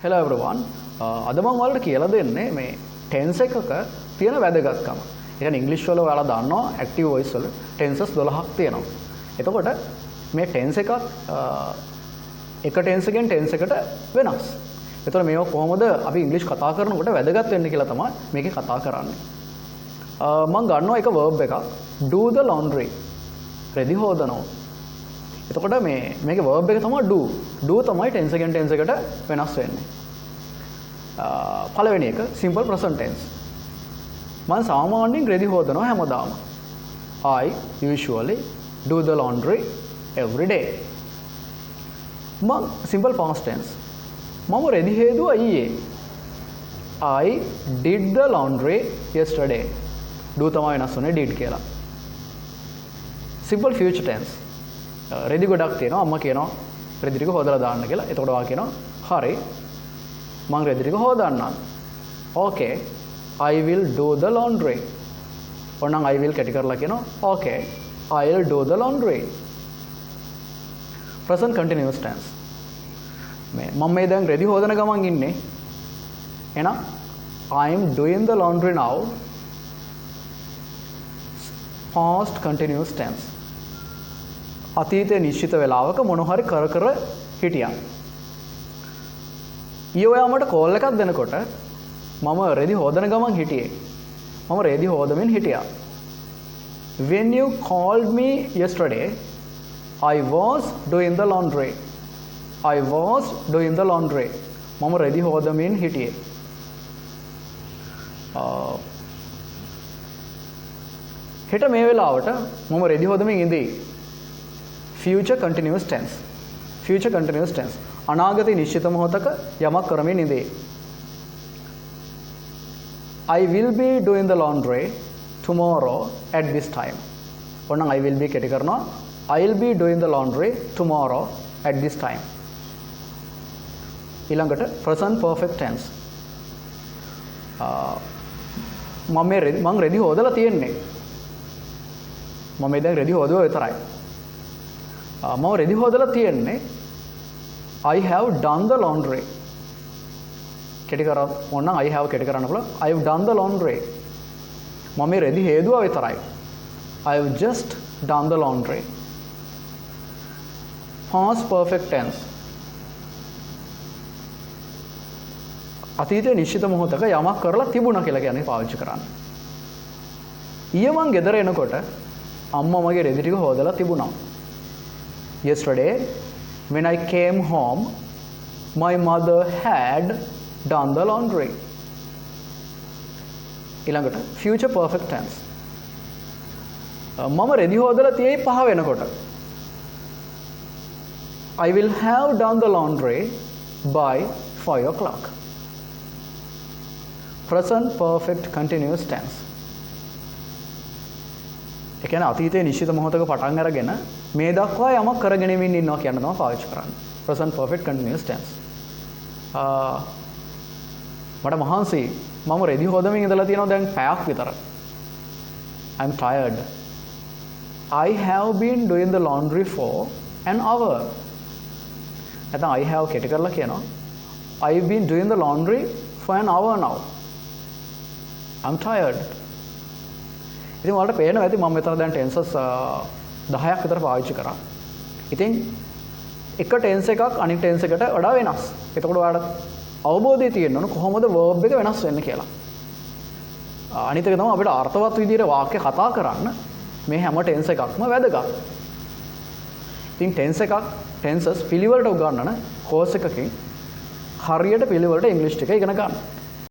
Hello everyone. අද මම ඔයාලට කියලා දෙන්නේ මේ tense එකක තියෙන වැදගත්කම. ඒ කියන්නේ ඉංග්‍රීසි වල ඔයාලා දන්නවා active voice වල tenses 12ක් තියෙනවා. එතකොට මේ tense එකක් එක tense එකෙන් tense එකට වෙනස්. එතකොට මේවා කොහොමද අපි ඉංග්‍රීසි කතා කරනකොට වැදගත් වෙන්නේ කියලා තමයි මේකේ කතා කරන්නේ. මම ගන්නවා එක verb එකක් do the laundry. රෙදි හොදනවා. එතකොට මේකේ verb එක තමයි do. do තමයි tense එකෙන් tense එකට වෙනස් වෙන්නේ. පළවෙනි එක simple present tense. මම සාමාන්‍යයෙන් රෙදි හොදනවා හැමදාම. I usually do the laundry every day. මම simple past tense. මම රෙදි හේදුවා ඊයේ. I did the laundry yesterday. do තමයි වෙනස් වෙන්නේ did කියලා. simple future tense. රෙදි ගොඩක් තියෙනවා අම්මා කියනවා රෙදි ටික හොදලා දාන්න කියලා. එතකොට ඔයා කියනවා හරි මම රෙදි ටික හොදන්නම්. okay I will do the laundry. ඕනනම් I will කැටි කරලා කියනවා okay I'll do the laundry. present continuous tense. මම මේ දැන් රෙදි හොදන ගමන් ඉන්නේ. එහෙනම් I am doing the laundry now. past continuous tense. අතීතයේ නිශ්චිත වේලාවක මොන හරි කර හිටියා. ඊයේ ඔයා මට කෝල් එකක් දෙනකොට මම රෙදි හොදන ගමන් හිටියේ. මම රෙදි හොදමින් හිටියා. When you called me yesterday, I was doing the laundry. I was doing the laundry. මම රෙදි හොදමින් හිටියේ. හෙට මේ වෙලාවට මම රෙදි හොදමින් ඉඳී. future continuous tense. future continuous tense. අනාගතයේ නිශ්චිත මොහොතක යමක් කරමින් ඉඳී. I will be doing the laundry tomorrow at this time. ඕනනම් I will be කැටි කරනවා. I'll be doing the laundry tomorrow at this time. ඊළඟට present perfect tense. මම රෙදි හොදලා තියෙන්නේ. මම දැන් රෙදි හොදුවා විතරයි. මම රෙදි හොදලා තියෙන්නේ I have done the laundry. කැටි කරා ඕනනම් I have කැටි කරන්න පුළුවන්. I have done the laundry. මම රෙදි හේදුවා විතරයි. I have just done the laundry. past perfect tense. අතීතයේ නිශ්චිත මොහොතක යමක් කරලා තිබුණා කියලා කියන්නේ පාවිච්චි කරන්නේ. ඊයේ මං ගෙදර එනකොට අම්මා මගේ රෙදි ටික හොදලා තිබුණා. Yesterday, when I came home, my mother had done the laundry. ඊළඟට future perfect tense. මම රෙදි හොදලා තියෙයි 5 වෙනකොට. I will have done the laundry by 5 o'clock. present perfect continuous tense. ඒ කියන්නේ අතීතයේ නිශ්චිත මොහොතක පටන් අරගෙන මේ දක්වා යමක් කරගෙන ඉන්නවා කියන තමයි පාවිච්චි කරන්නේ. present perfect continuous tense. මට මහන්සි මම රෙදි හොදමින් ඉඳලා තියෙනවා දැන් පැයක් විතර. I'm tired. I have been doing the laundry for an hour. නැත්නම් I have කැටි කරලා කියනවා I've been doing the laundry for an hour now. I'm tired. ඉතින් ඔයාලට පේනවා ඇති මම මෙතන දැන් tenses 10ක් විතර පාවිච්චි කරා. ඉතින් එක tense එකක් අනිත් tense එකට වඩා වෙනස්. එතකොට ඔයාලට අවබෝධය තියෙන්න ඕන කොහොමද verb එක වෙනස් වෙන්නේ කියලා. අනිත් එක තමයි අපිට අර්ථවත් විදිහට වාක්‍ය කතා කරන්න මේ හැම tense එකක්ම වැදගත්. ඉතින් tenses පිළිවෙලට උගන්වන course එකකින් හරියට පිළිවෙලට ඉංග්‍රීසි ටික ඉගෙන ගන්න.